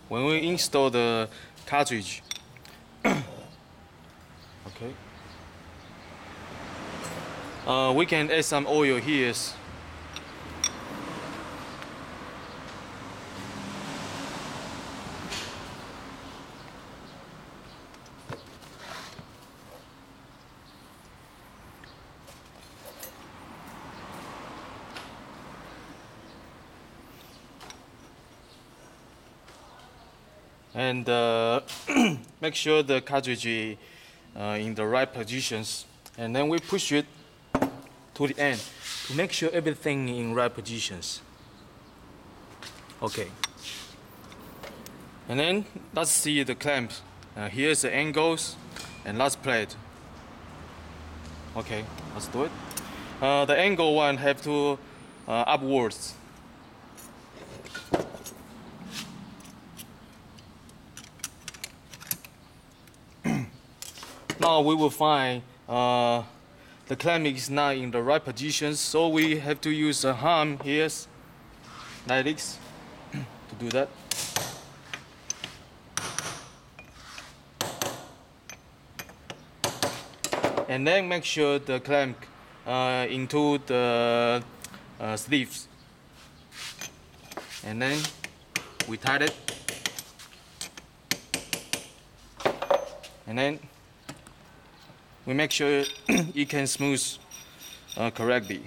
when we install the cartridge. Okay. We can add some oil here. And make sure the cartridge is in the right positions, and then we push it to the end to make sure everything in right positions. Okay. And then let's see the clamps. Here's the angles, and let's play it. Okay, let's do it. The angle one have to upwards. Now we will find the clamp is not in the right position, so we have to use a hammer here, like this, to do that. And then make sure the clamp into the sleeves, and then we tight it, and then we make sure it can smooth correctly.